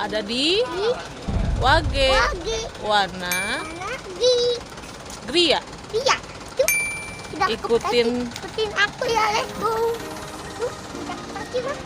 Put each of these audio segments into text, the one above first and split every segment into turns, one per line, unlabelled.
ada di Wana Griya.
Iya, yuk.
Ikutin
aku ya, let's go. Yuk, kita ke kaki, Mas.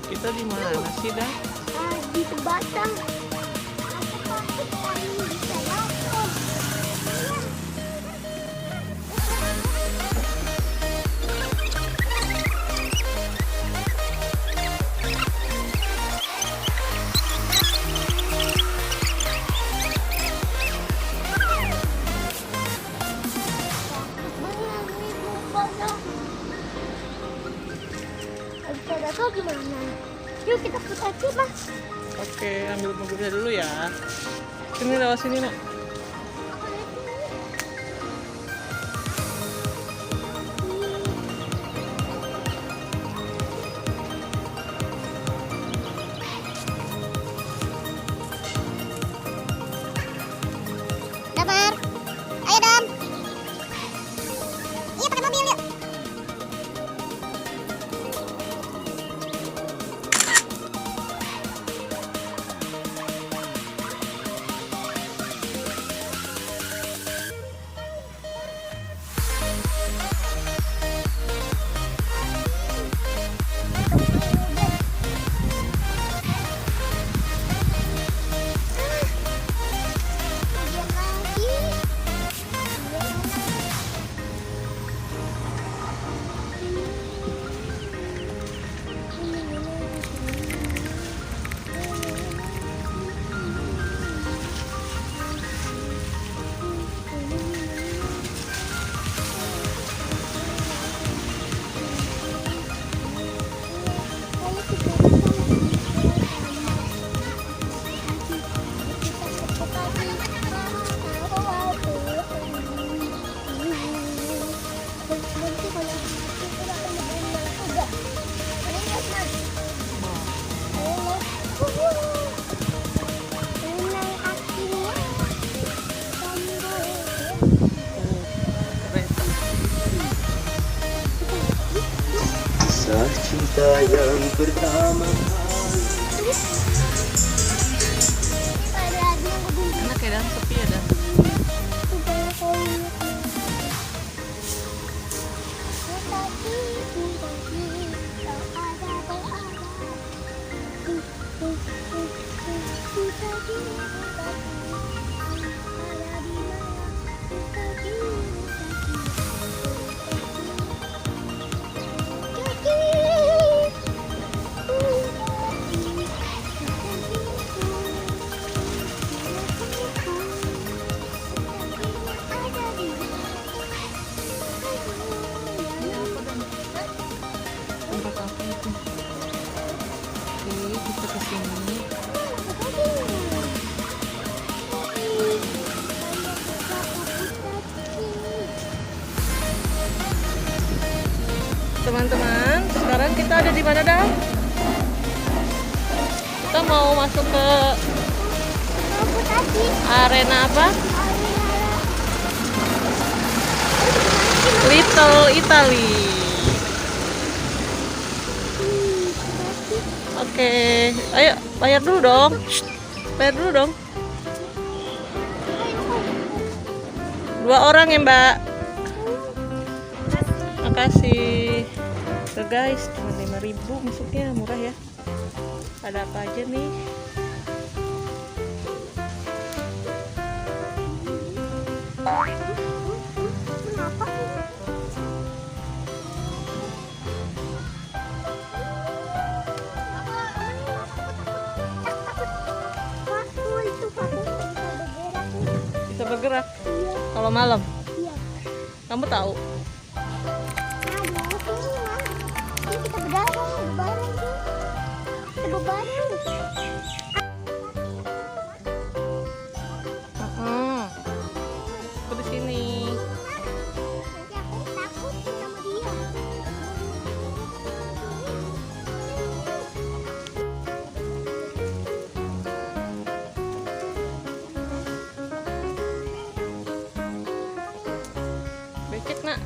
Kita di mana sih, dah?
Di Buatan. Tahu gimana? Yuk kita putar aja, Mas.
Oke, ambil mobilnya dulu ya. Sini, lewat sini, Nak.
Damar, ayo Dam. Iya pakai mobil yuk.
Kisah cinta yang pertama kali.
Enak ya, Dan? Sepi ya, Dan? Kita kesini. Teman-teman, sekarang kita ada di mana, dah? Kita mau masuk ke arena apa? Little Italy. Oke, ayo bayar dulu dong. Bayar dulu dong. 2 orang ya, Mbak. Makasih. Tuh guys, cuma 5.000 masuknya, murah ya. Ada apa aja nih? Bisa bergerak kalau malam.
Iya.
Kamu tahu?
Ini kita berdarah bareng tuh.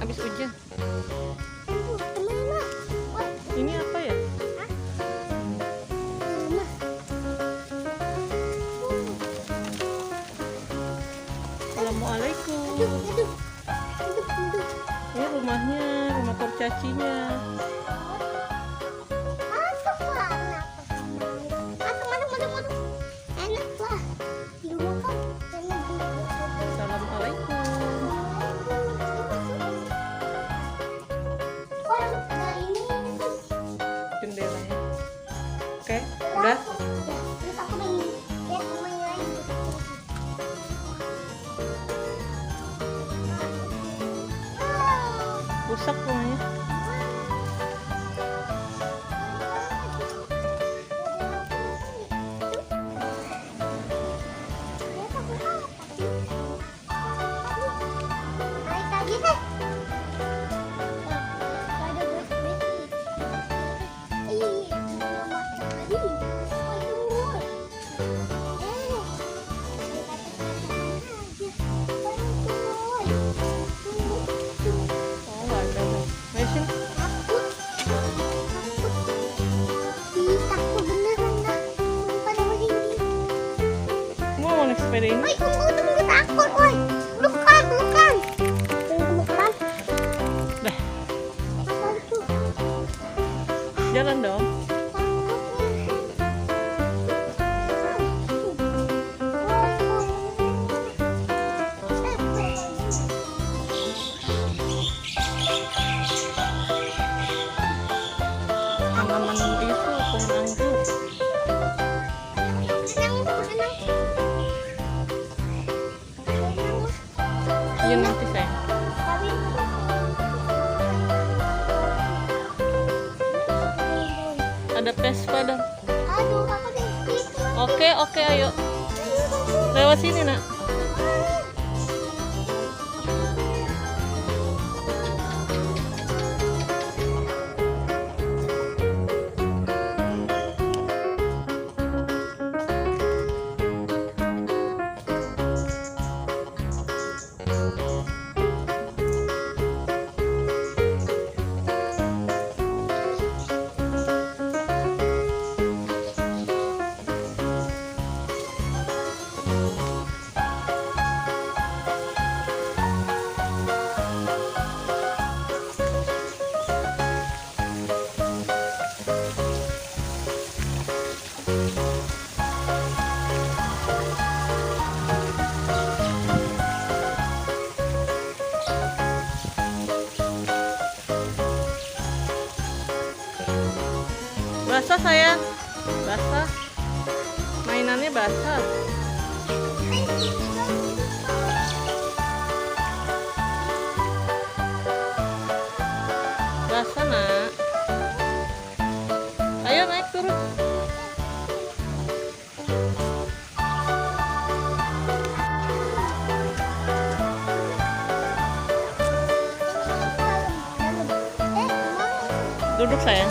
habis hujan.
Kemana? Wah,
Ini apa ya?
rumah.
Assalamualaikum.
Duduk.
Ini rumahnya, rumah kurcacinya.
Masuk lah, masuk. Enak lah. Di rumah kan enak.
Assalamualaikum.
Oh, nah ini
Jendelanya. Oke, udah.
terus aku main lihat rumahnya lagi.
Rusak rumahnya.
Naik lagi deh.
Oh, nggak ada. Ayo sini.
Takut beneran dah. Pada begini.
Mau naik sepeda ini?
Woi, tunggu takut, woi. Pelukan. Pelukan.
Dah,
Apa itu?
jalan dong. Tanaman itu pohon anggur. Iya nanti sayang. Ada Vespa dong.
Aduh, aku di
Oke, ayo. Lewat sini, Nak. Basah sayang. Basah. Mainannya basah. Basah, Nak. Ayo naik turun. Duduk sayang.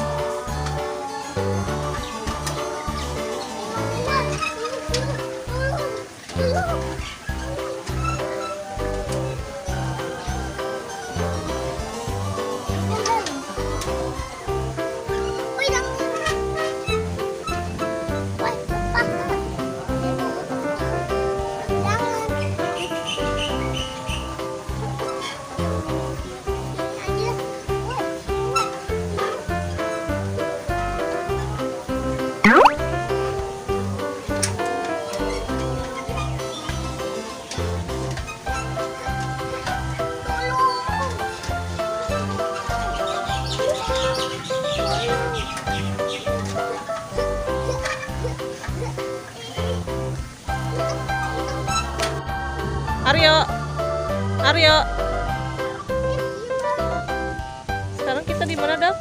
Aryo. Sekarang kita di mana, Dam?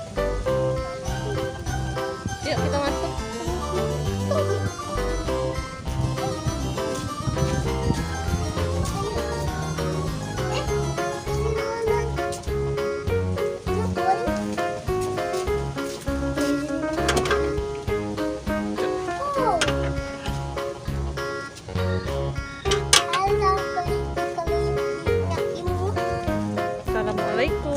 Yuk kita masuk. Assalamualaikum.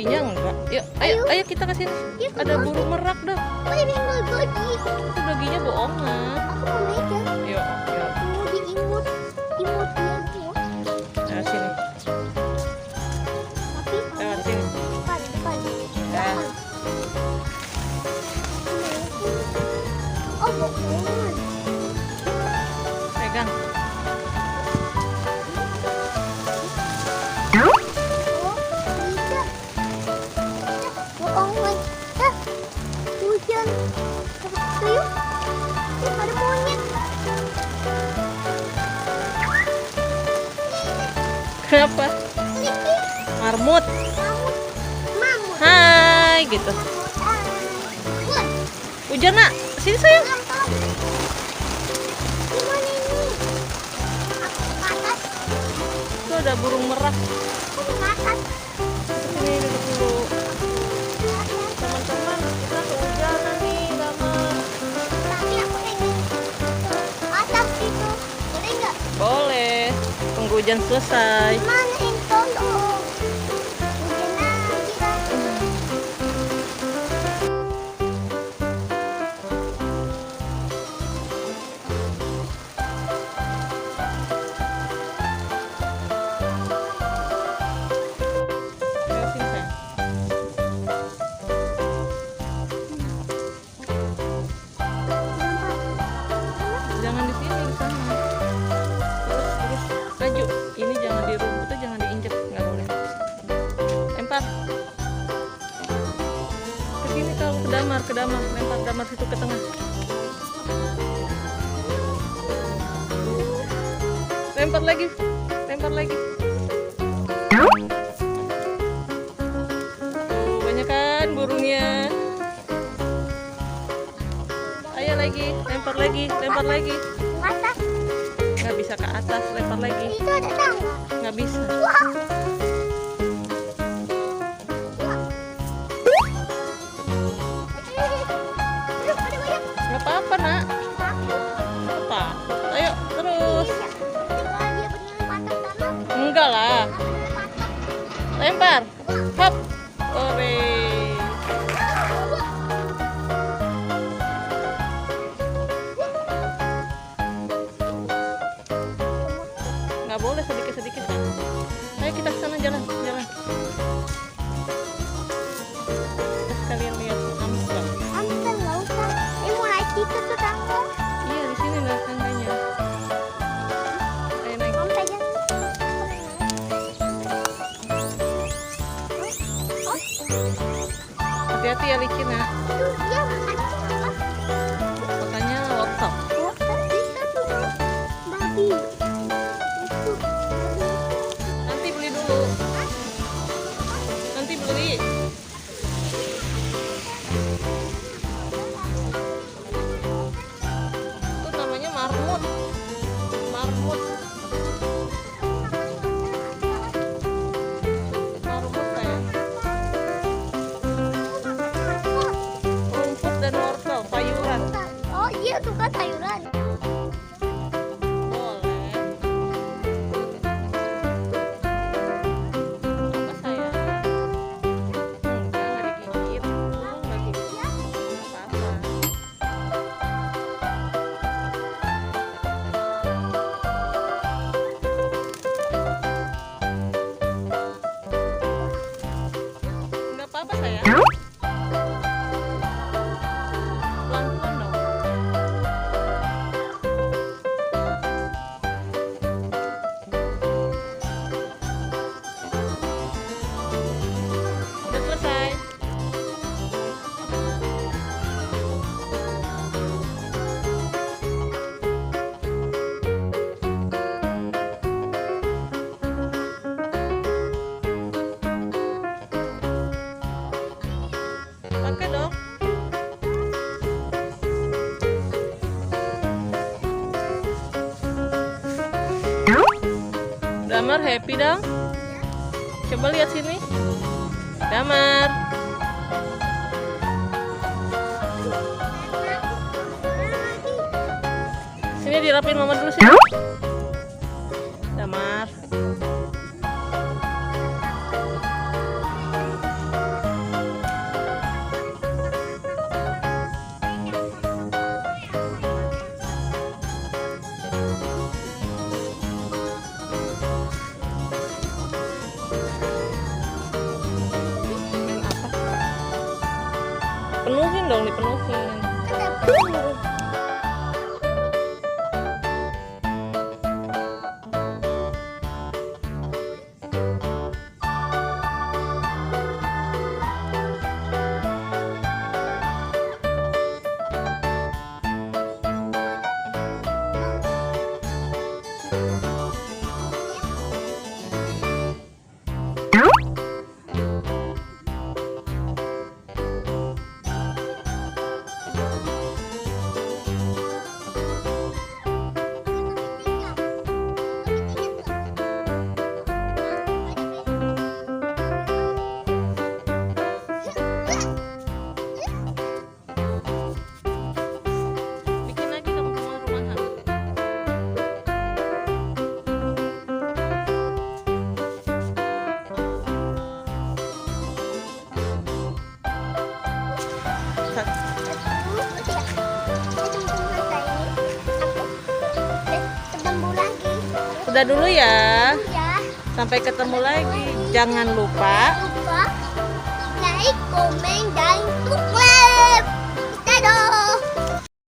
Sepertinya enggak. Yuk, ayo kita ke sini.
Yuk,
Ada burung merak dah.
Oh, ini goji.
Itu baginya bohongan.
Aku mau megang.
Yuk, yuk.
Mau diimut. Imut dia imut.
Lewat sini.
Tapi
Lewat sini.
depan.
Ya.
Oh, bohongan.
Pegang.
Oh, bisa. Bohongan. Hujan. Tuyul. Ada monyet.
Kenapa?
Ini
Marmut.
mamut.
Hai, gitu.
Wah,
Hujan nak. Sini sayang.
gampang. Gimana ini? Aku ke atas.
Itu ada burung merak.
Aku ke atas.
Sini duduk dulu. Teman-teman, kita kehujanan nih, Damar.
Tapi aku pengen ke atas itu. Boleh nggak?
Boleh. Tunggu hujan selesai.
Mana yang tolong? Hujan lagi.
Ayo sini sayang. Jangan di sini, di sana. Terus maju. Ini jangan di rumputnya, jangan diinjek, nggak boleh. Lempar. Ke sini kau, ke Damar, lempar Damar situ ke tengah. Lempar lagi. Tuh, banyak kan burungnya. Ayo lagi, lempar lagi.
Atas.
Nggak bisa ke atas, lempar lagi.
Itu ada tangga.
Nggak bisa.
Wah. Ada banyak.
Nggak apa-apa nak. Apa? Ayo terus.
Kalau dia beneran patah tanah,
Enggak lah.
patah.
Lempar. Hop. Ore. Nggak boleh sedikit-sedikit. Ayo kita ke sana jalan. Kita sekalian lihat hamster.
Hamster nggak usah. Ini mau naik situ tuh tangga.
Iya di sini lah tangganya. Ayo naik.
Kamu pegang.
Hati-hati ya licin ya.
Tuh dia makan apa?
Makanya wortel.
Oh, bisa tuh. Babi. Itu.
Nanti beli dulu. Nanti beli. Itu namanya marmut. Marmut sayang. Rumput dan wortel, sayuran.
Oh iya tuh kan sayuran.
Boleh. Apa sayang? Enggak digigit. Nggak gigit. Nggak apa-apa. Nggak apa-apa sayang. Pelan-pelan dong. Udah selesai. Pakai dong. Damar happy dong. Coba lihat sini. Damar. Sini dirapin mama dulu sini. Damar. Penuhin dong, dipenuhin.
Udah penuh.
Bikin lagi dong rumah-rumahan.
Ketemu lagi.
Udah dulu ya.
Ya,
Sampai ketemu lagi. Jangan lupa
lupa like, komen, dan tutup.